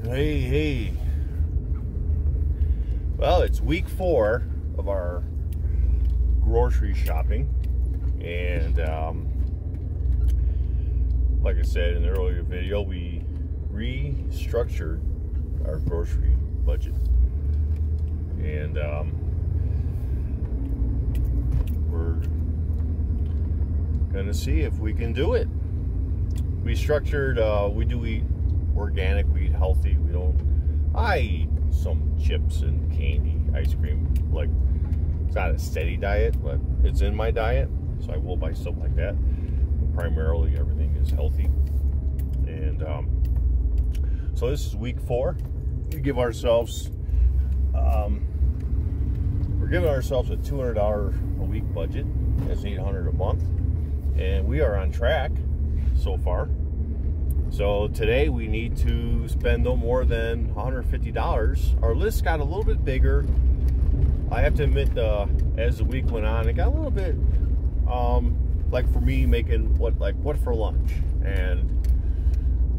Hey. Well, it's week 4 of our grocery shopping. And like I said in the earlier video, we restructured our grocery budget. And we're going to see if we can do it. We structured, we do eat organic, we eat healthy. I eat some chips and candy, ice cream. Like, it's not a steady diet, but it's in my diet, so I will buy stuff like that. But primarily, everything is healthy. And so this is week 4. We give ourselves, we're giving ourselves a $200 a week budget. That's $800 a month, and we are on track so far. So today we need to spend no more than $150. Our list got a little bit bigger. I have to admit, as the week went on, it got a little bit, like for me, making what for lunch. And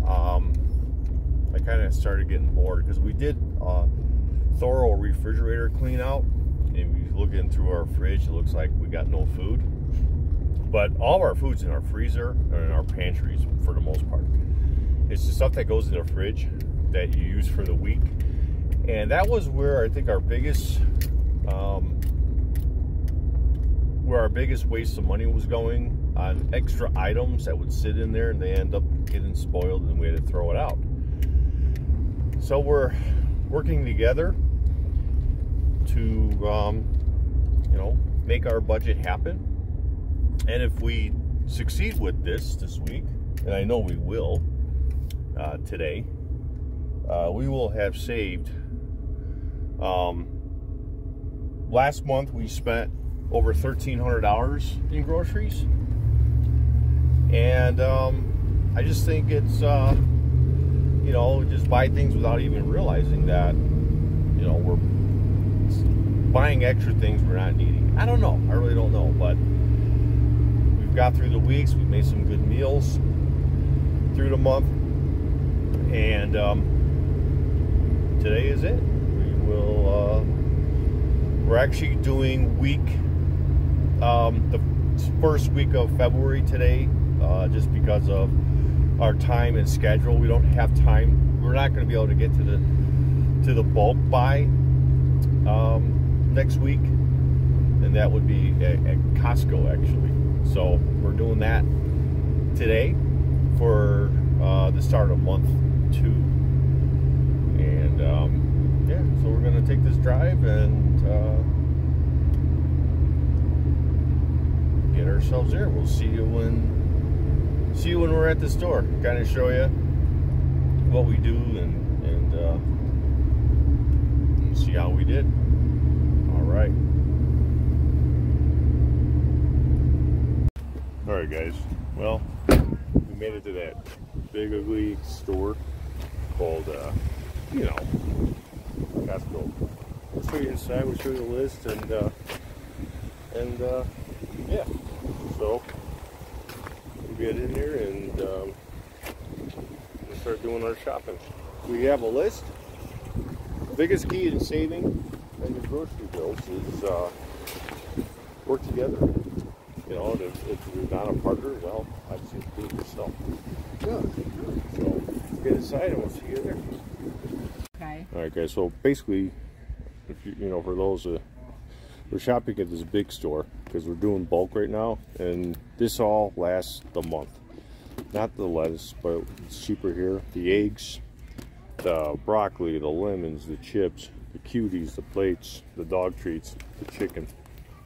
I kind of started getting bored because we did a thorough refrigerator clean out. And we looking through our fridge, it looks like we got no food. But all of our food's in our freezer or in our pantries for the most part. It's the stuff that goes in the fridge that you use for the week. And that was where I think our biggest waste of money was going, on extra items that would sit in there and they end up getting spoiled and we had to throw it out. So we're working together to make our budget happen. And if we succeed with this week, and I know we will, today, we will have saved. Last month we spent over $1,300 in groceries, and I just think it's just buy things without even realizing that we're buying extra things we're not needing. I don't know. I really don't know, but we've got through the weeks. We've made some good meals through the month. And today is it. We're actually doing the first week of February today, just because of our time and schedule. We don't have time. We're not going to be able to get to the bulk buy next week, and that would be at Costco actually. So we're doing that today for the start of month 2. And so we're gonna take this drive and get ourselves there. We'll see you when we're at the store. Kind of show you what we do and see how we did. All right, guys. Well, we made it to that big ugly store called Costco. We'll show you inside, we'll show you the list, and yeah, so we'll get in there and we'll start doing our shopping. We have a list. The biggest key in saving on your grocery bills is work together. If you're not a partner, well, I'd say do it yourself. Yeah. So get inside and we'll see you there. Okay. All right, guys. So basically, if for those we're shopping at this big store because we're doing bulk right now, and this all lasts the month. Not the lettuce, but it's cheaper here. The eggs, the broccoli, the lemons, the chips, the cuties, the plates, the dog treats, the chicken.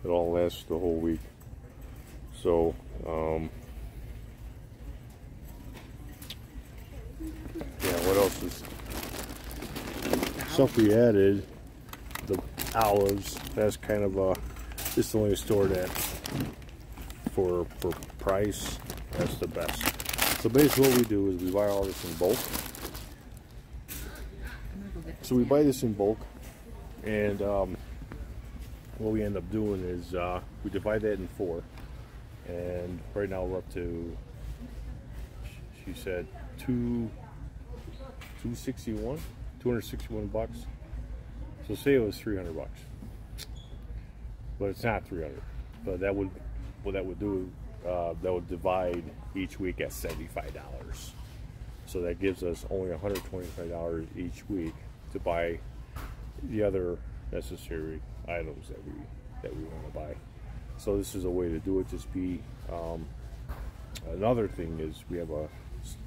It all lasts the whole week. So, yeah, what else is stuff we added? The olives, that's kind of this is the only store that for price, that's the best. So basically what we do is we buy all this in bulk. So we buy this in bulk, and what we end up doing is we divide that in 4. And right now we're up to, she said, 261 bucks. So say it was 300 bucks, but it's not 300. But that would, what that would do, that would divide each week at $75. So that gives us only $125 each week to buy the other necessary items that we want to buy. So this is a way to do it. Just be another thing is we have a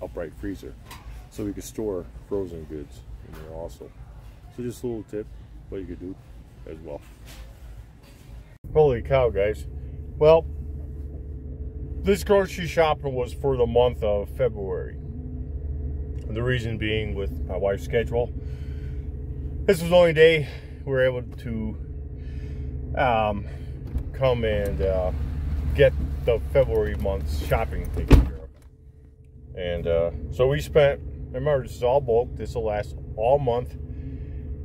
upright freezer, so we can store frozen goods in there also. So just a little tip what you could do as well. Holy cow, guys. Well, this grocery shopping was for the month of February. The reason being, with my wife's schedule, this was the only day we were able to come and get the February month's shopping taken care of. And so we spent, remember, this is all bulk, this will last all month,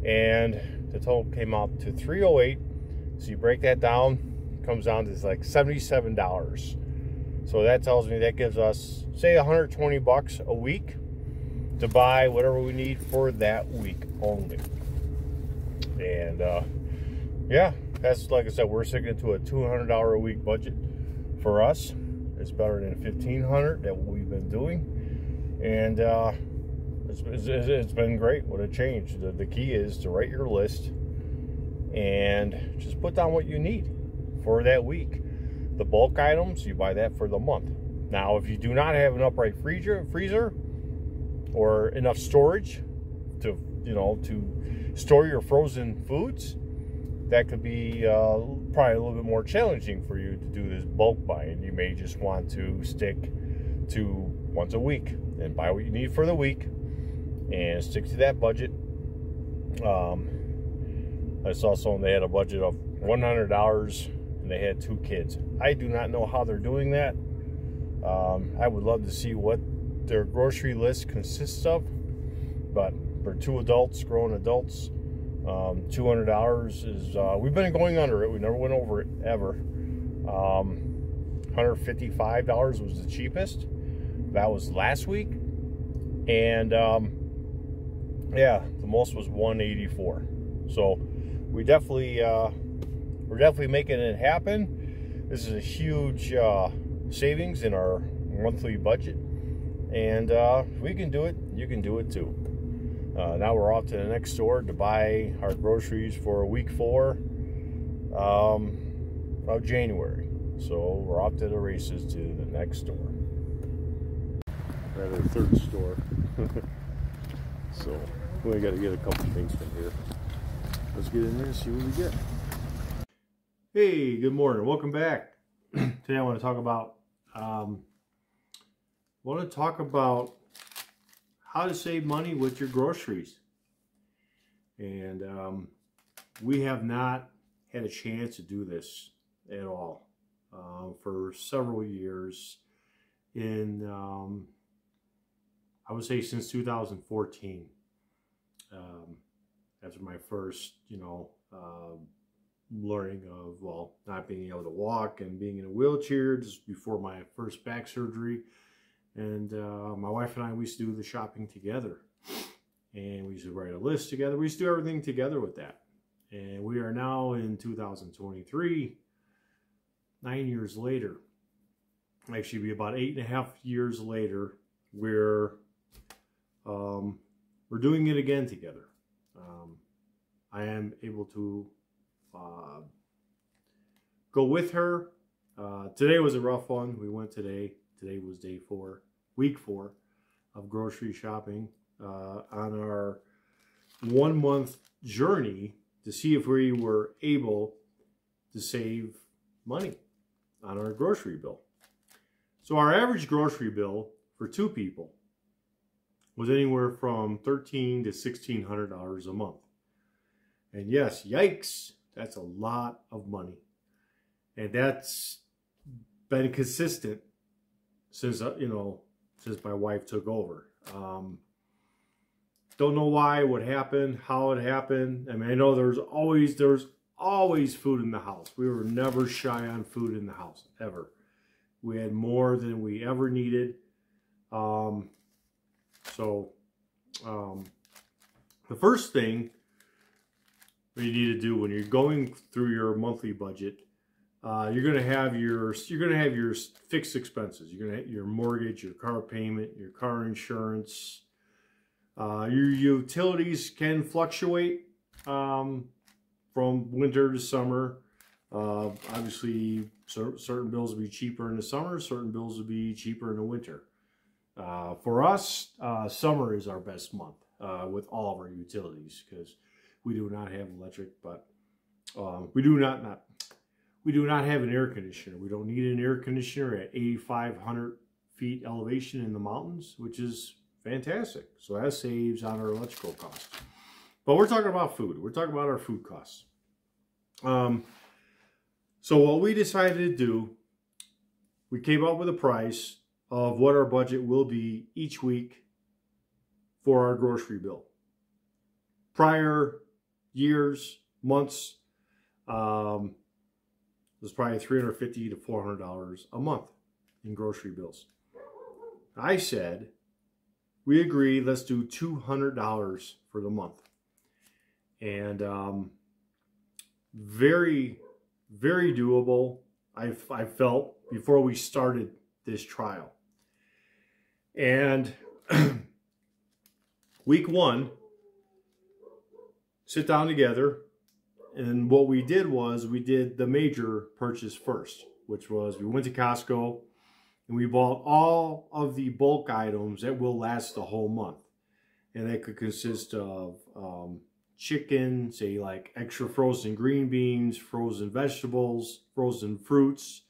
and the total came out to $308. So you break that down, it comes down to like $77. So that tells me that gives us, say, 120 bucks a week to buy whatever we need for that week only. And yeah, that's, like I said, we're sticking to a $200 a week budget for us. It's better than $1,500 that we've been doing, and it's been great. What a change. The key is to write your list and just put down what you need for that week. The bulk items, you buy that for the month. Now, if you do not have an upright freezer or enough storage to, you know, to store your frozen foods, that could be probably a little bit more challenging for you to do this bulk buying. You may just want to stick to once a week and buy what you need for the week and stick to that budget. I saw someone, they had a budget of $100 and they had 2 kids. I do not know how they're doing that. I would love to see what their grocery list consists of, but for 2 adults, grown adults, $200 is, we've been going under it. We never went over it ever. $155 was the cheapest. That was last week. And yeah, the most was $184. So we definitely, we're definitely making it happen. This is a huge savings in our monthly budget. And if we can do it, you can do it too. Now we're off to the next store to buy our groceries for week 4 of January. So we're off to the races to the next store. We're at our 3rd store. So we only got to get a couple things from here. Let's get in there and see what we get. Hey, good morning. Welcome back. Today I want to talk about how to save money with your groceries. And we have not had a chance to do this at all for several years. I would say since 2014, after my first, learning of, well, not being able to walk and being in a wheelchair just before my first back surgery. And my wife and I, we used to do the shopping together, and we used to write a list together. We used to do everything together with that. And we are now in 2023, 9 years later. Actually, be about 8.5 years later. We're doing it again together. I am able to go with her. Today was a rough one. We went today. Today was day 4, week 4 of grocery shopping on our 1-month journey to see if we were able to save money on our grocery bill. So our average grocery bill for 2 people was anywhere from $1,300 to $1,600 a month. And yes, yikes, that's a lot of money. And that's been consistent since, since my wife took over. Don't know why, what happened, how it happened. I mean, I know there's always food in the house. We were never shy on food in the house, ever. We had more than we ever needed. So The first thing that you need to do when you're going through your monthly budget, you're gonna have your fixed expenses. You're gonna have your mortgage, your car payment, your car insurance. Your utilities can fluctuate from winter to summer. Obviously, certain bills will be cheaper in the summer. Certain bills will be cheaper in the winter. For us, summer is our best month with all of our utilities because we do not have electric, but we do not have an air conditioner. We don't need an air conditioner at 8,500 feet elevation in the mountains, which is fantastic. So that saves on our electrical costs. But we're talking about food. We're talking about our food costs. So what we decided to do, we came up with a price of what our budget will be each week for our grocery bill. Prior years, months, it was probably $350 to $400 a month in grocery bills. I said, we agreed, let's do $200 for the month. And very, very doable, I felt, before we started this trial. And week one, sit down together, and what we did was we did the major purchase first, which was we went to Costco and we bought all of the bulk items that will last the whole month. And that could consist of chicken, say like extra frozen green beans, frozen vegetables, frozen fruits,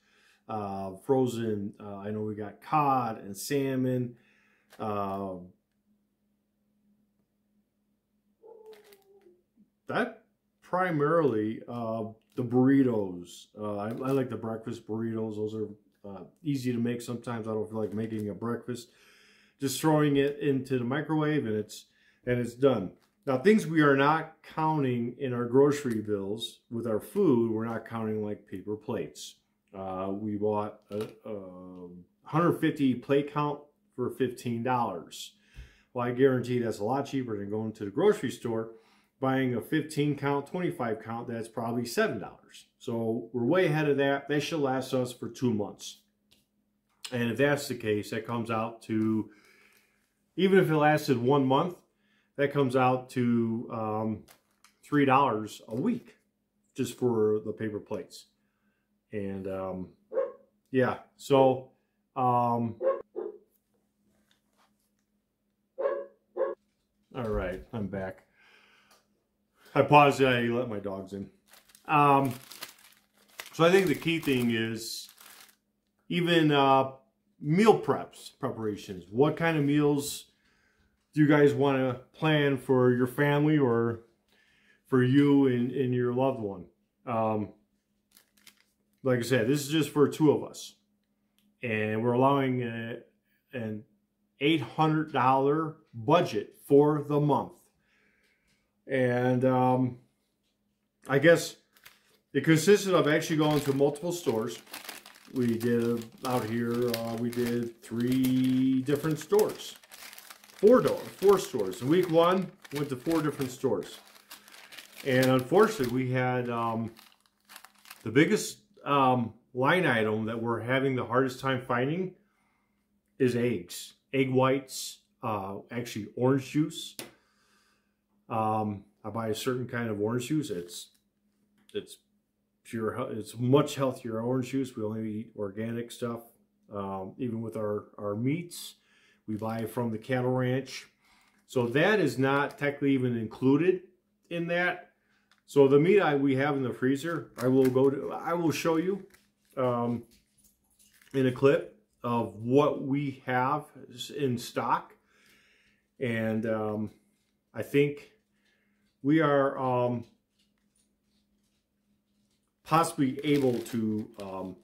frozen, I know we got cod and salmon, that primarily the burritos. I like the breakfast burritos. Those are easy to make. Sometimes I don't feel like making a breakfast. Just throwing it into the microwave and it's done. Now, things we are not counting in our grocery bills with our food, we're not counting like paper plates. We bought a 150 plate count for $15. Well, I guarantee that's a lot cheaper than going to the grocery store, buying a 15 count, 25 count, that's probably $7. So we're way ahead of that. That should last us for 2 months. And if that's the case, that comes out to, even if it lasted 1 month, that comes out to $3 a week just for the paper plates. And yeah, so all right, I'm back. I paused it, I let my dogs in. So I think the key thing is even meal preparations. What kind of meals do you guys want to plan for your family or for you and your loved one? Like I said, this is just for 2 of us. And we're allowing an $800 budget for the month. And I guess it consisted of actually going to multiple stores. We did out here, we did 3 different stores. 4 stores. In week 1, went to 4 different stores. And unfortunately, we had the biggest line item that we're having the hardest time finding is eggs. Egg whites, actually orange juice. I buy a certain kind of orange juice. It's pure. It's much healthier orange juice. We only eat organic stuff. Even with our meats, we buy from the cattle ranch. So that is not technically even included in that. So the meat we have in the freezer, I will show you in a clip of what we have in stock. And I think we are possibly able to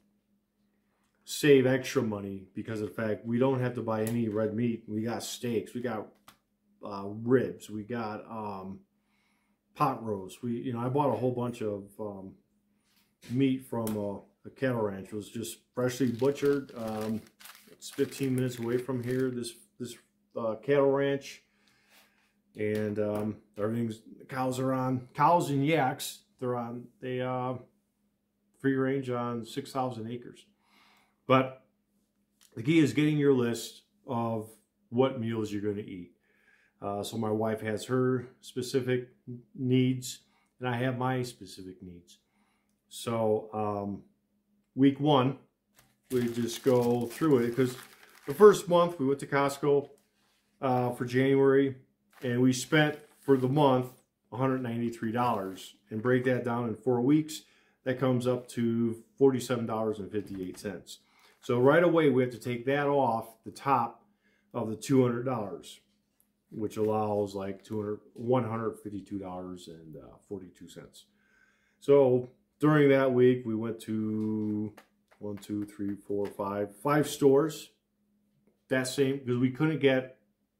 save extra money because of the fact we don't have to buy any red meat. We got steaks, we got ribs, we got pot roast. I bought a whole bunch of meat from a cattle ranch. It was just freshly butchered. It's 15 minutes away from here. This cattle ranch. And everything's, cows and yaks, they free range on 6,000 acres. But the key is getting your list of what meals you're going to eat. So my wife has her specific needs, and I have my specific needs. So week 1, we just go through it, because the first month we went to Costco for January, and we spent for the month $193, and break that down in 4 weeks, that comes up to $47.58. So right away we have to take that off the top of the $200, which allows like $152.42. So during that week we went to 5 stores. That same, because we couldn't get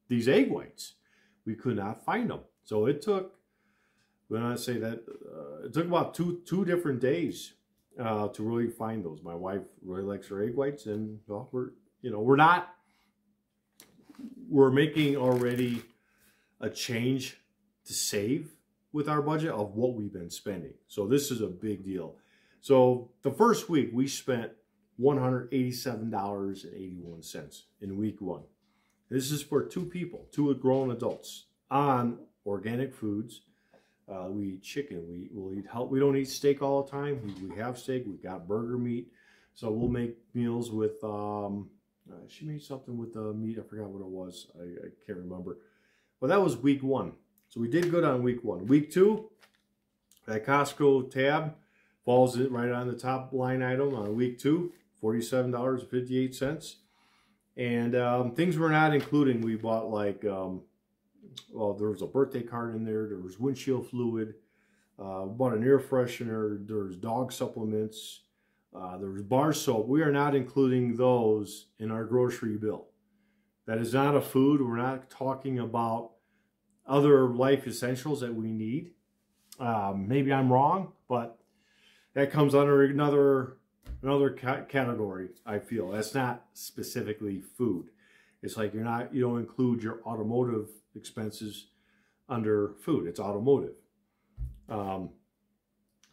these egg whites. We could not find them. So it took, when I say that, it took about two different days to really find those. My wife really likes her egg whites, and well, we're making already a change to save with our budget of what we've been spending. So this is a big deal. So the first week we spent $187.81 in week 1. This is for 2 people, 2 grown adults, on organic foods. We eat chicken. We'll eat health. We don't eat steak all the time. We have steak. We got burger meat. So we'll make meals with. She made something with the meat. I forgot what it was. I can't remember. But that was week 1. So we did good on week 1. Week 2, that Costco tab falls right on the top line item on week 2, $47.58. And things we're not including, we bought like, well, there was a birthday card in there. There was windshield fluid. Bought an air freshener. There's dog supplements. There was bar soap. We are not including those in our grocery bill. That is not a food. We're not talking about other life essentials that we need. Maybe I'm wrong, but that comes under another category. I feel that's not specifically food. It's like you don't include your automotive expenses under food. It's automotive.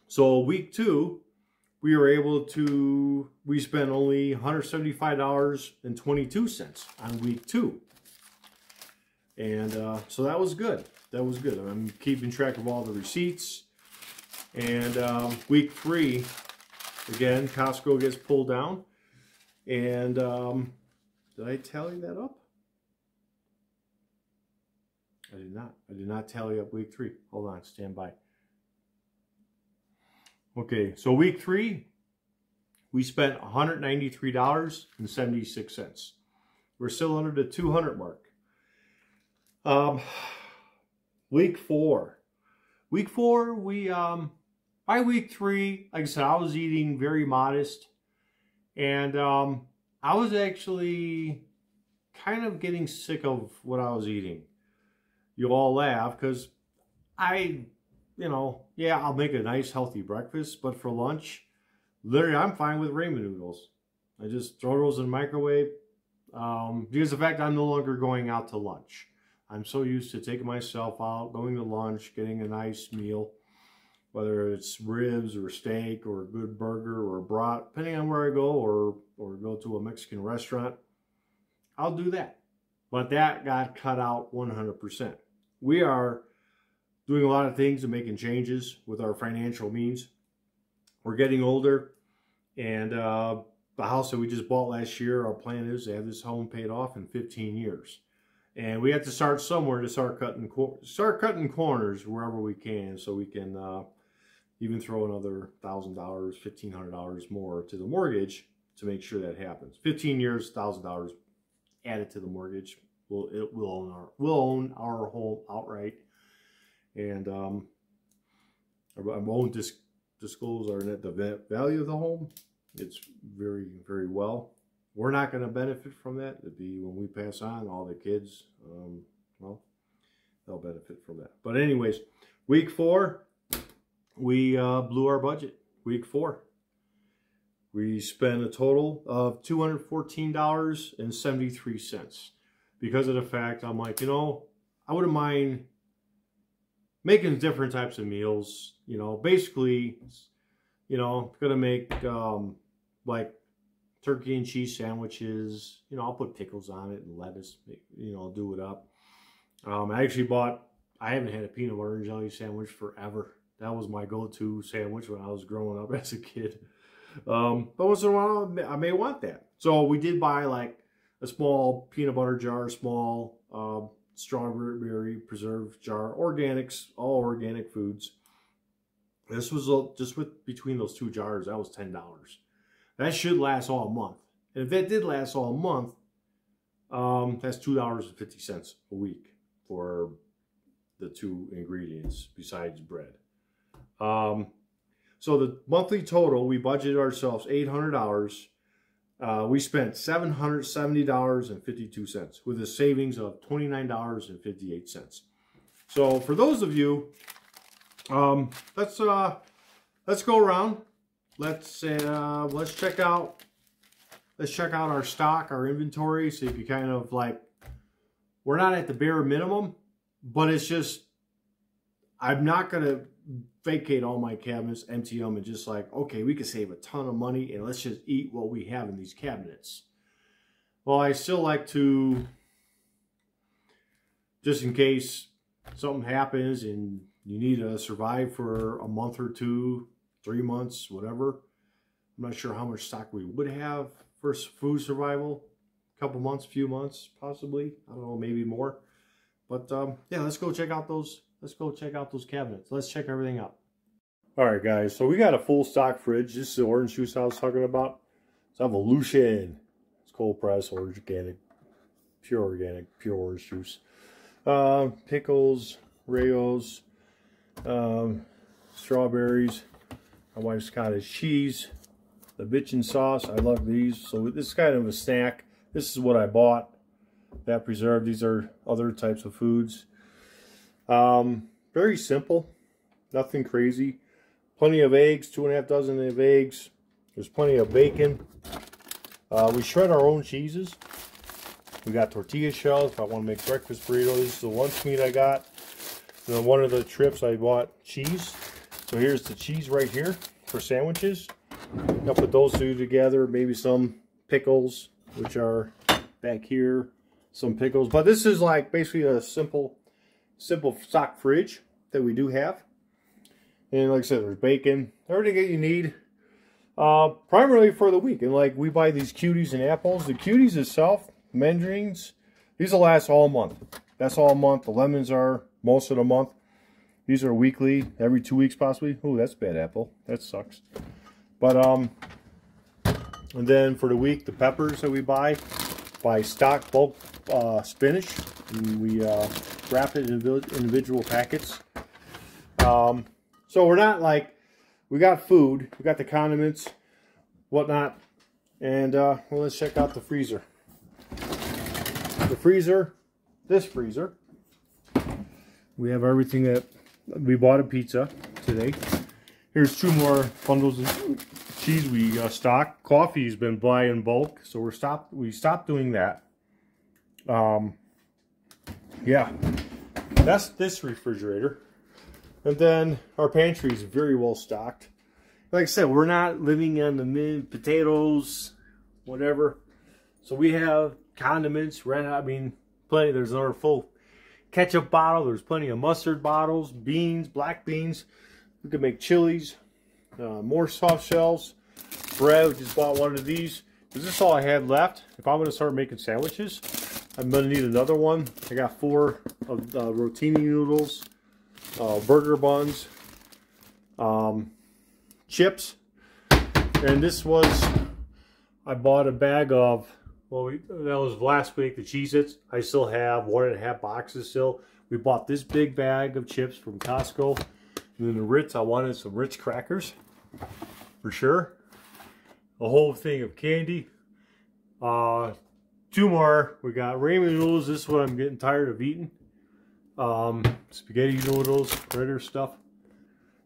So week 2, we spent only $175.22 on week 2. And so that was good. That was good. I'm keeping track of all the receipts. And week 3, again, Costco gets pulled down. And did I tally that up? I did not. I did not tally up week 3. Hold on, stand by. Okay, so week 3, we spent $193.76. We're still under the 200 mark. Week 4. Week 4, by week 3, like I said, I was eating very modest. And I was actually kind of getting sick of what I was eating. You all laugh because yeah, I'll make a nice healthy breakfast, but for lunch, literally I'm fine with ramen noodles. I just throw those in the microwave because of the fact I'm no longer going out to lunch. I'm so used to taking myself out, going to lunch, getting a nice meal, whether it's ribs or steak or a good burger or a brat, depending on where I go, or go to a Mexican restaurant, I'll do that. But that got cut out 100%. We are doing a lot of things and making changes with our financial means. We're getting older, and the house that we just bought last year, our plan is to have this home paid off in 15 years. And we have to start somewhere to start cutting corners wherever we can, so we can even throw another $1,000, $1,500 more to the mortgage to make sure that happens. 15 years, $1,000 added to the mortgage. We'll own our home outright, and I won't disclose the value of the home. It's very, very well. We're not going to benefit from that. It'd be when we pass on, all the kids, well, they'll benefit from that. But anyways, week 4, we blew our budget. Week 4. We spent a total of $214.73 because of the fact I'm like, I wouldn't mind making different types of meals. You know, basically, you know, gonna make like turkey and cheese sandwiches. You know, I'll put pickles on it and lettuce. You know, do it up. I actually bought. I haven't had a peanut butter and jelly sandwich forever. That was my go-to sandwich when I was growing up as a kid. But once in a while, I may want that. So we did buy like a small peanut butter jar, small strawberry preserve jar, organics, all organic foods. This was just between those two jars, that was $10. That should last all month. And if that did last all month, that's $2.50 a week for the two ingredients besides bread. So the monthly total, we budgeted ourselves $800. We spent $770.52 with a savings of $29.58. So for those of you, let's go around. Let's check out our stock, our inventory. See if you kind of like, we're not at the bare minimum, but it's just, I'm not gonna vacate all my cabinets, empty them, and just like, okay, we could save a ton of money and let's just eat what we have in these cabinets. Well, I still like to, just in case something happens and you need to survive for a month or two, 3 months, whatever. I'm not sure how much stock we would have for food survival. A couple months, few months, possibly. I don't know, maybe more. But yeah, let's go check out those. Let's go check out those cabinets. Let's check everything out. All right, guys. So we got a full stock fridge. This is the orange juice I was talking about. It's Evolution. It's cold pressed, organic, pure orange juice. Pickles, Rayo's, strawberries. My wife's cottage cheese. The bitchin' sauce. I love these. So this is kind of a snack. This is what I bought. That preserved. These are other types of foods. Very simple, nothing crazy. Plenty of eggs, 2.5 dozen of eggs. There's plenty of bacon. We shred our own cheeses. We got tortilla shells if I want to make breakfast burritos. This is the lunch meat I got. And then one of the trips I bought cheese. So here's the cheese right here for sandwiches. I'll put those two together. Maybe some pickles, which are back here. Some pickles. But this is like basically a simple stock fridge that we do have. And like I said, there's bacon, everything that you need, primarily for the week. And like we buy these cuties and apples. The cuties itself, mandarins, these will last all month. That's all month. The lemons are most of the month. These are weekly, every 2 weeks possibly. Oh, that's a bad apple. That sucks. But and then for the week, the peppers that we buy stock bulk spinach. And we wrap it in individual packets. So we're not like, we got food, we got the condiments, whatnot, and well, let's check out the freezer. The freezer, this freezer, we have everything that we bought a pizza today. Here's 2 more bundles of cheese we stocked. Coffee's been buy in bulk, so we stopped doing that. Yeah, that's this refrigerator. And then our pantry is very well stocked. Like I said, we're not living on the potatoes, whatever. So we have condiments, plenty. There's another full ketchup bottle. There's plenty of mustard bottles, beans, black beans. We could make chilies, more soft shells, bread. We just bought one of these. This is all I had left. If I'm going to start making sandwiches, I'm going to need another one. I got 4 of rotini noodles, burger buns, chips, and this was, I bought a bag of, well, that was last week, the Cheez-Its. I still have 1.5 boxes still. We bought this big bag of chips from Costco. And then the Ritz, I wanted some Ritz crackers, for sure. A whole thing of candy. 2 more. We got ramen noodles. This is what I'm getting tired of eating. Spaghetti noodles, Ritter stuff.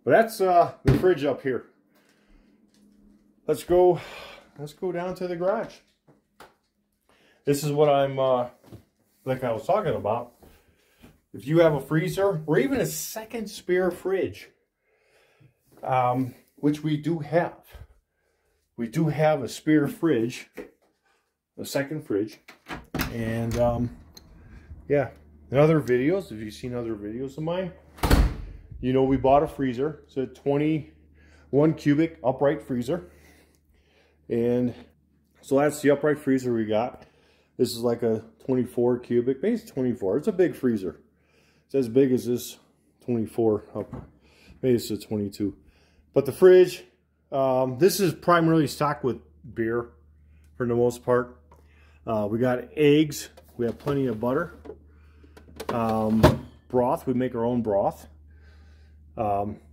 But that's the fridge up here. Let's go down to the garage. This is what I'm like I was talking about. if you have a freezer or even a second spare fridge, which we do have. We do have a spare fridge, a second fridge. And yeah, in other videos, if you've seen other videos of mine, you know we bought a freezer. It's a 21 cubic upright freezer. And so that's the upright freezer we got. This is like a 24 cubic, maybe it's 24. It's a big freezer. It's as big as this 24 up. Maybe it's a 22. But the fridge, this is primarily stocked with beer for the most part. We got eggs. We have plenty of butter. Broth. We make our own broth.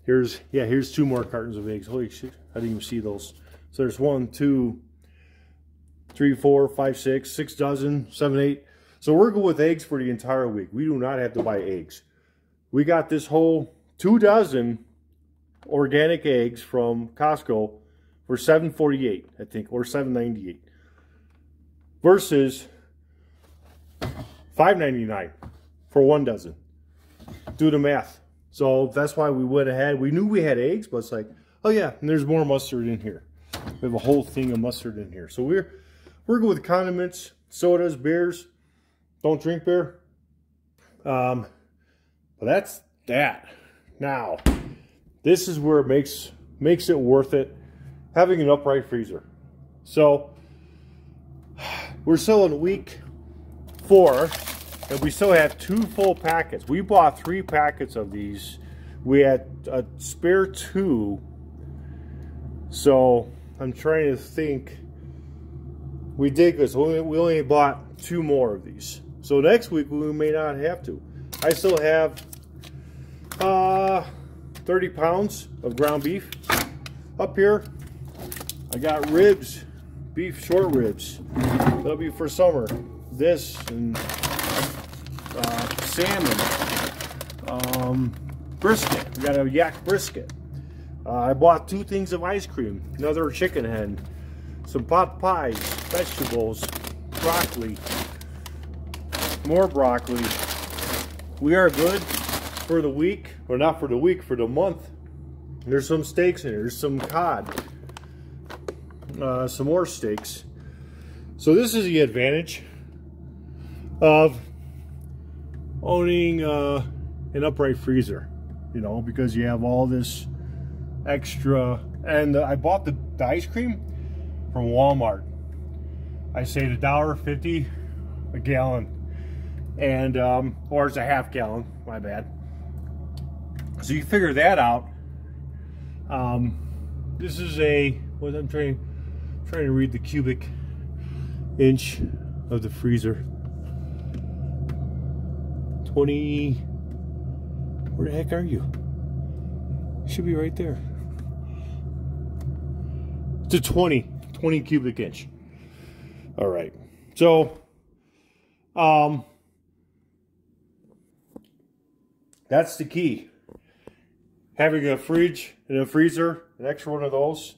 Here's 2 more cartons of eggs. Holy shit! I didn't even see those. So there's 1, 2, 3, 4, 5, 6 dozen, 7, 8. So we're good with eggs for the entire week. We do not have to buy eggs. We got this whole 2 dozen organic eggs from Costco for $7.48, I think, or $7.98, versus $5.99 for 1 dozen. Do the math. So that's why we went ahead. We knew we had eggs, but it's like, oh yeah, and there's more mustard in here. We have a whole thing of mustard in here. So we're good with condiments, sodas, beers. Don't drink beer. But that's that. Now, this is where it makes it worth it, having an upright freezer. So we're still in week 4, and we still have 2 full packets. We bought 3 packets of these. We had a spare 2. So I'm trying to think. We did this. We only bought 2 more of these. So next week we may not have to. I still have 30 pounds of ground beef up here. I got ribs, beef short ribs. That'll be for summer. This and salmon, brisket. We got a yak brisket. I bought 2 things of ice cream, another chicken hen, some pot pies, vegetables, broccoli, more broccoli. We are good for the week, or not for the week, for the month. There's some steaks in here. There's some cod, some more steaks. So this is the advantage of owning an upright freezer, you know, because you have all this extra. And I bought the ice cream from Walmart. I saved $1.50 a gallon, and or it's a half gallon, my bad. So you figure that out. This is what I'm trying to read the cubic inch of the freezer. 20. Where the heck are you? Should be right there. It's a 20 cubic inch. All right. So, that's the key. Having a fridge and a freezer, an extra one of those,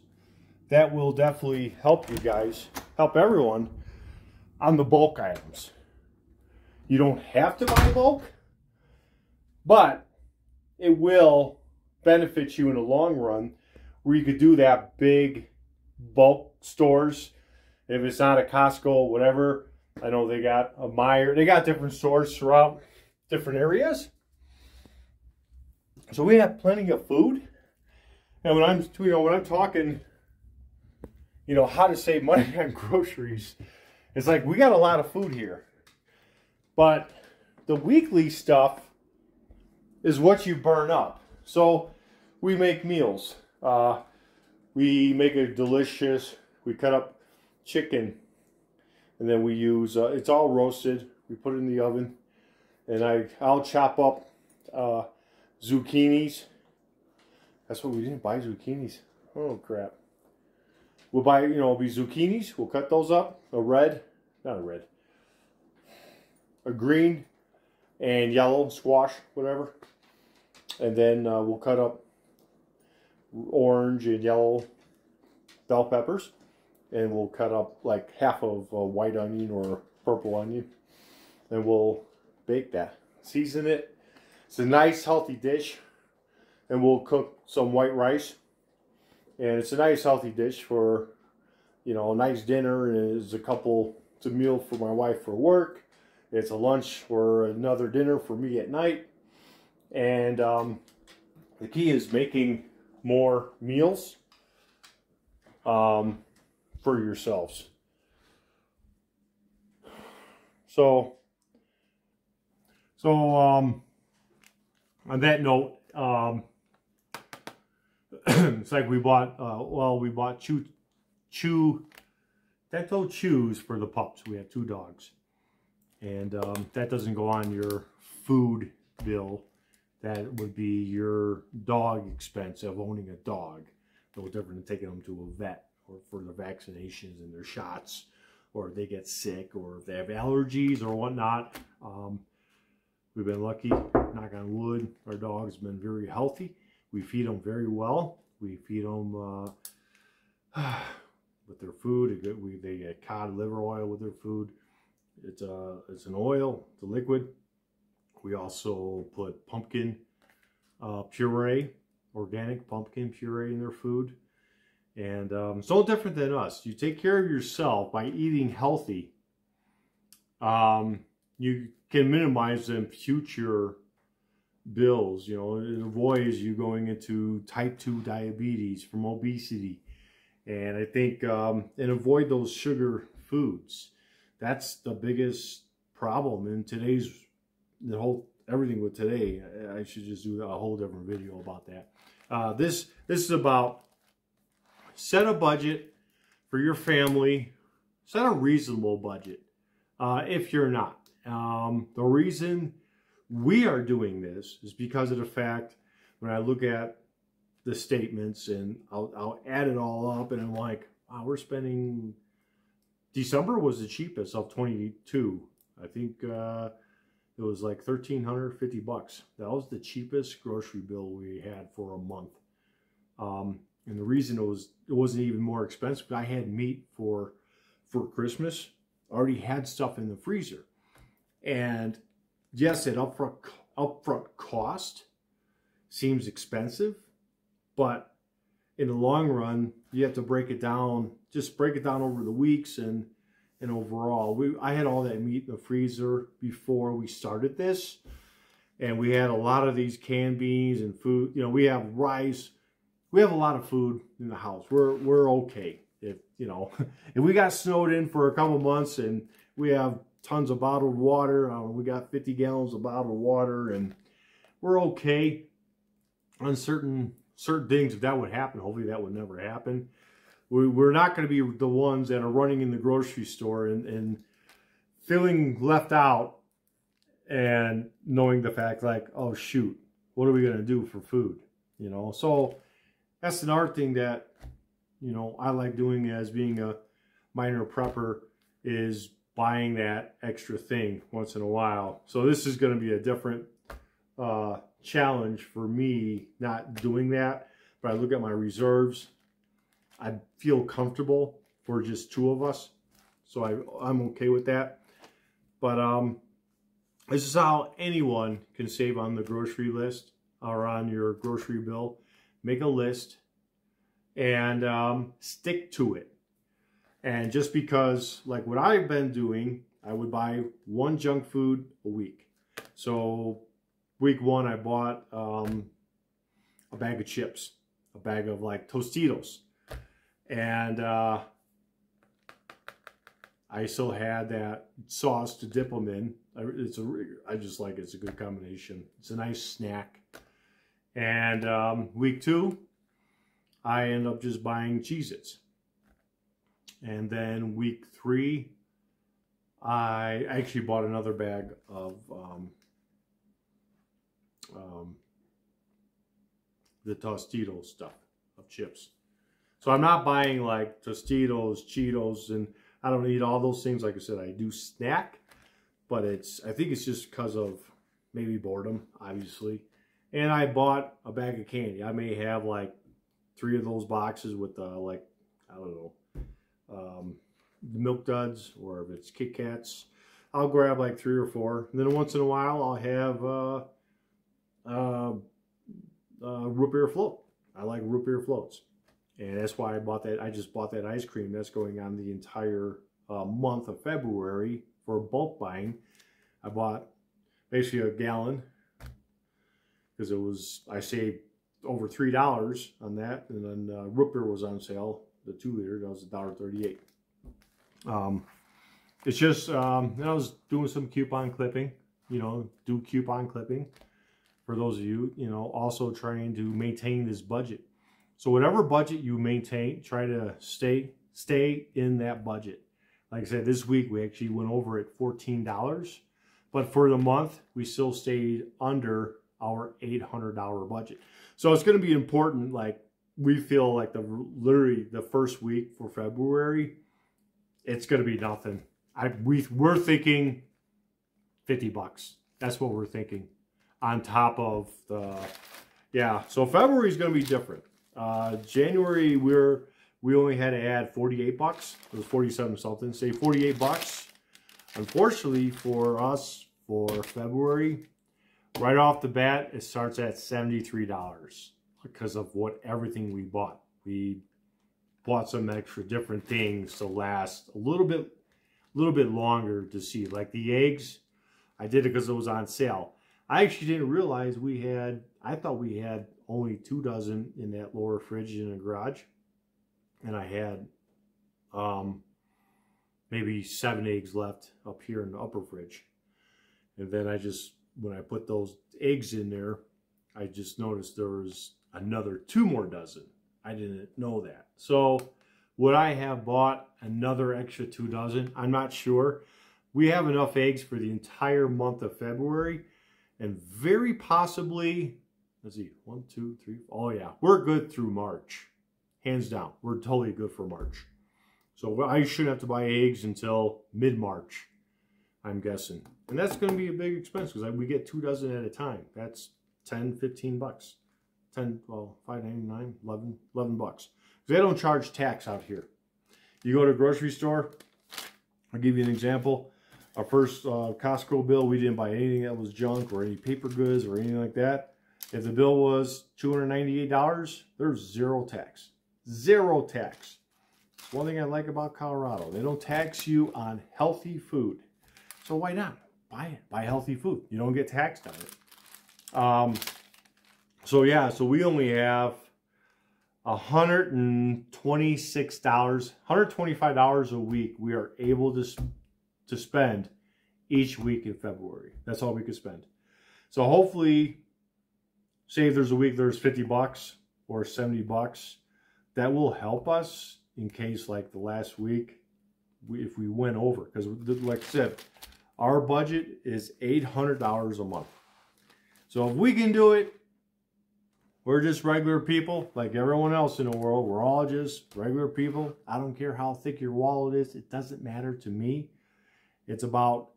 that will definitely help you guys, help everyone on the bulk items. You don't have to buy bulk, but it will benefit you in the long run, where you could do that big bulk stores. If it's not a Costco, whatever, I know they got a Meijer, they got different stores throughout different areas. So we have plenty of food. And when I'm talking, how to save money on groceries, it's like we got a lot of food here. But the weekly stuff is what you burn up. So we make meals. We make a delicious, we cut up chicken, and then we use, it's all roasted. We put it in the oven, and I'll chop up zucchinis. That's what we didn't buy, zucchinis. Oh crap. We'll buy, it'll be zucchinis. We'll cut those up. A green and yellow squash, whatever. And then we'll cut up orange and yellow bell peppers. And we'll cut up like half of a white onion or purple onion. And we'll bake that. season it. It's a nice healthy dish. And we'll cook some white rice. And it's a nice healthy dish for, you know, a nice dinner. And it's a meal for my wife for work. It's a lunch or another dinner for me at night. And the key is making more meals for yourselves. So on that note, it's like we bought dental chews for the pups. We have 2 dogs, and that doesn't go on your food bill. That would be your dog expense of owning a dog. No different than taking them to a vet or for their vaccinations and their shots, or if they get sick, or if they have allergies or whatnot. We've been lucky, knock on wood. Our dog's been very healthy. We feed them very well. We feed them with their food. They get cod liver oil with their food. It's an oil, it's a liquid. We also put pumpkin puree, organic pumpkin puree in their food. And it's no different than us. You take care of yourself by eating healthy. You can minimize them future bills. You know, it avoids you going into type 2 diabetes from obesity. And I think, and avoid those sugar foods. That's the biggest problem in today's, everything with today. I should just do a whole different video about that. This is about set a budget for your family. Set a reasonable budget if you're not. The reason we are doing this is because of the fact when I look at the statements and I'll add it all up and I'm like, wow, we're spending, December was the cheapest of 22. I think it was like $1,350. That was the cheapest grocery bill we had for a month. And the reason it wasn't even more expensive, I had meat for Christmas. I already had stuff in the freezer. And yes, that upfront cost seems expensive, but in the long run, you have to break it down. Just break it down over the weeks and overall. I had all that meat in the freezer before we started this, and we had a lot of these canned beans and food. You know, we have rice. We have a lot of food in the house. We're okay. If we got snowed in for a couple months and we have tons of bottled water. We got 50 gallons of bottled water, and we're okay on certain things. If that would happen, hopefully that would never happen. We're not going to be the ones that are running in the grocery store and feeling left out and knowing the fact like, oh shoot, what are we going to do for food? You know, so that's another thing that, you know, I like doing as being a minor prepper is buying that extra thing once in a while. So this is going to be a different challenge for me not doing that. But I look at my reserves. I feel comfortable for just 2 of us. So I'm okay with that. But this is how anyone can save on the grocery list or on your grocery bill. Make a list and stick to it. And just because, like what I've been doing, I would buy 1 junk food a week. So week 1, I bought a bag of chips, a bag of like Tostitos. And I still had that sauce to dip them in. I just like it. It's a good combination. It's a nice snack. And week 2, I end up just buying Cheez-Its. And then week 3, I actually bought another bag of the Tostitos stuff, of chips. So I'm not buying like Tostitos, Cheetos, and I don't eat all those things. Like I said, I do snack, but I think it's just because of maybe boredom, obviously. And I bought a bag of candy. I may have like 3 of those boxes with like, I don't know, Milk Duds, or if it's Kit Kats. I'll grab like 3 or 4. And then once in a while, I'll have root beer float. I like root beer floats. And that's why I bought that. I just bought that ice cream. That's going on the entire month of February for bulk buying. I bought basically a gallon because it was, I saved over $3 on that. And then root beer was on sale. The 2 liter, that was $1.38. It's just, I was doing some coupon clipping, do coupon clipping for those of you, also trying to maintain this budget. So whatever budget you maintain, try to stay in that budget. Like I said, this week we actually went over at $14, but for the month, we still stayed under our $800 budget. So it's going to be important, like we feel like literally the first week for February, it's going to be nothing. We're thinking $50. That's what we're thinking on top of the, yeah. So February is going to be different. January, we only had to add $48. It was 47 something, say $48. Unfortunately for us, for February, right off the bat, it starts at $73 because of everything we bought. We bought some extra different things to last a little bit longer to see. Like the eggs, I did it because it was on sale. I actually didn't realize I thought we had only 2 dozen in that lower fridge in the garage. And I had maybe 7 eggs left up here in the upper fridge. And then when I put those eggs in there, I just noticed there was another 2 more dozen. I didn't know that. So would I have bought another extra 2 dozen? I'm not sure. We have enough eggs for the entire month of February. And very possibly, let's see, 1, 2, 3, oh yeah, we're good through March. Hands down, we're totally good for March. So I shouldn't have to buy eggs until mid-March, I'm guessing. And that's going to be a big expense because we get 2 dozen at a time. That's 10, 15 bucks. 10, well, $5.99, 11 bucks. They don't charge tax out here. You go to a grocery store, I'll give you an example. Our first Costco bill, we didn't buy anything that was junk or any paper goods or anything like that. If the bill was $298, there's 0 tax. 0 tax. It's one thing I like about Colorado. They don't tax you on healthy food. So why not? Buy it. Buy healthy food. You don't get taxed on it. So yeah, so we only have $126, $125 a week we are able to spend each week in February. That's all we could spend. So hopefully, say if there's a week there's 50 bucks or 70 bucks, that will help us in case like the last week, if we went over. Because like I said, our budget is $800 a month. So if we can do it, we're just regular people like everyone else in the world. We're all just regular people. I don't care how thick your wallet is. It doesn't matter to me. It's about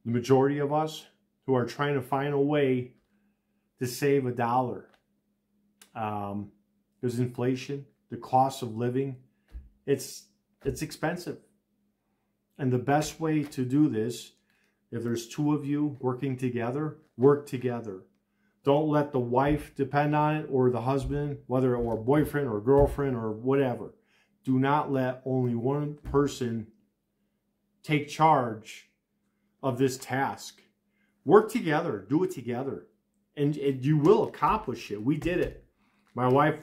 the majority of us who are trying to find a way to save $1. There's inflation, the cost of living. It's expensive. And the best way to do this, if there's 2 of you working together, work together. Don't let the wife depend on it or the husband, whether or boyfriend or girlfriend or whatever. Do not let only one person take charge of this task. Work together. Do it together. And you will accomplish it. We did it. My wife,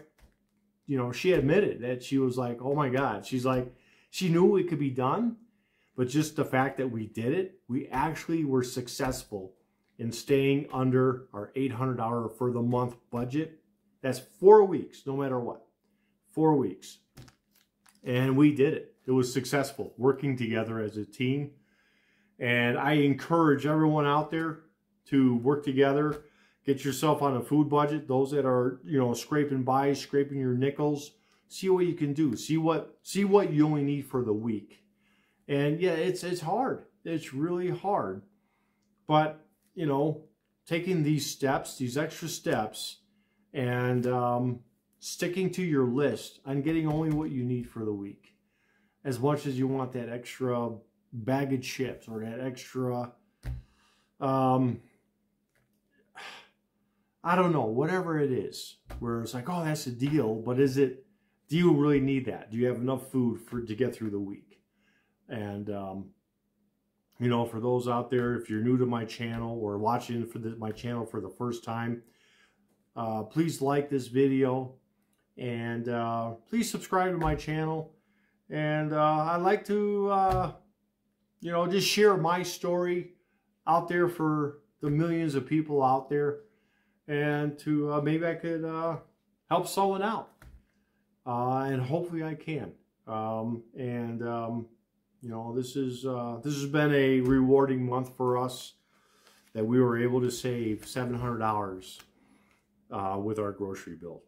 she admitted that she was like, oh my God. She's like, she knew it could be done. But just the fact that we did it, we actually were successful in staying under our $800 for the month budget. That's 4 weeks, no matter what. 4 weeks. And we did it. It was successful, working together as a team. And I encourage everyone out there to work together. Get yourself on a food budget. Those that are, scraping by, scraping your nickels. See what you can do. See what you only need for the week. And yeah, it's hard. It's really hard. But, taking these steps, these extra steps, and sticking to your list and getting only what you need for the week. As much as you want that extra bag of chips or that extra, I don't know, whatever it is, where it's like, oh, that's a deal, but do you really need that? Do you have enough food to get through the week? And, you know, for those out there, if you're new to my channel or watching my channel for the first time, please like this video and please subscribe to my channel. And I'd like to, you know, just share my story out there for the millions of people out there. And to maybe I could help someone out, and hopefully I can. You know, this has been a rewarding month for us, that we were able to save $700 with our grocery bill.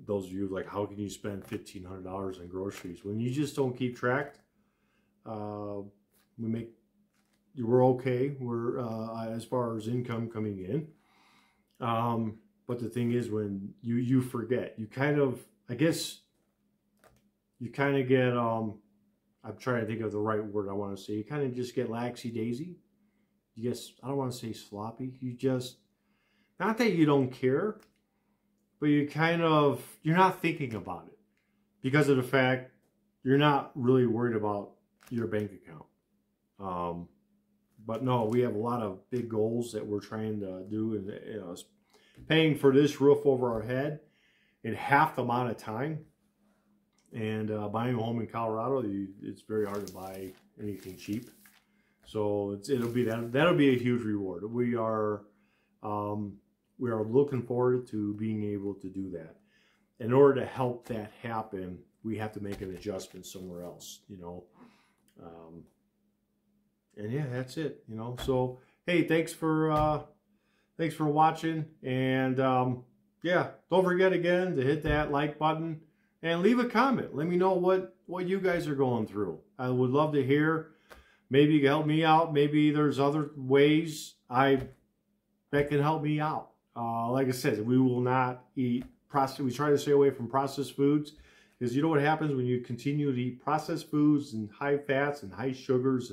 Those of you like, how can you spend $1,500 on groceries when you just don't keep track? We're okay. We're as far as income coming in. But the thing is, when you forget, you kind of, I guess, you kind of get, I'm trying to think of the right word I want to say. You kind of just get laxy-daisy. You guess, I don't want to say sloppy. You just, not that you don't care, but you kind of, you're not thinking about it because of the fact you're not really worried about your bank account. But no, we have a lot of big goals that we're trying to do, and you know, paying for this roof over our head in half the amount of time. And buying a home in Colorado, it's very hard to buy anything cheap. So that'll be a huge reward. We are looking forward to being able to do that. In order to help that happen, we have to make an adjustment somewhere else, you know. And yeah, that's it, you know. So hey, thanks for watching, and yeah, don't forget again to hit that like button and leave a comment. Let me know what you guys are going through. I would love to hear. Maybe you can help me out. Maybe there's other ways that can help me out. Like I said, we will not eat processed. We try to stay away from processed foods, because you know what happens when you continue to eat processed foods and high fats and high sugars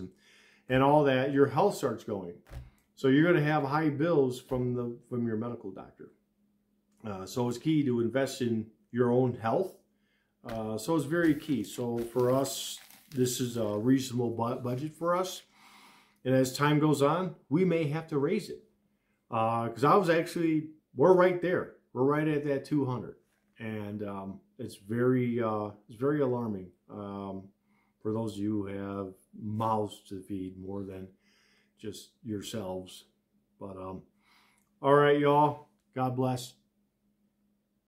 and all that, your health starts going. So you're going to have high bills from your medical doctor. So it's key to invest in your own health. So it's very key. So for us, this is a reasonable budget for us. And as time goes on, we may have to raise it. Because we're right there. We're right at that 200. And it's very alarming for those of you who have mouths to feed more than just yourselves. But all right, y'all. God bless.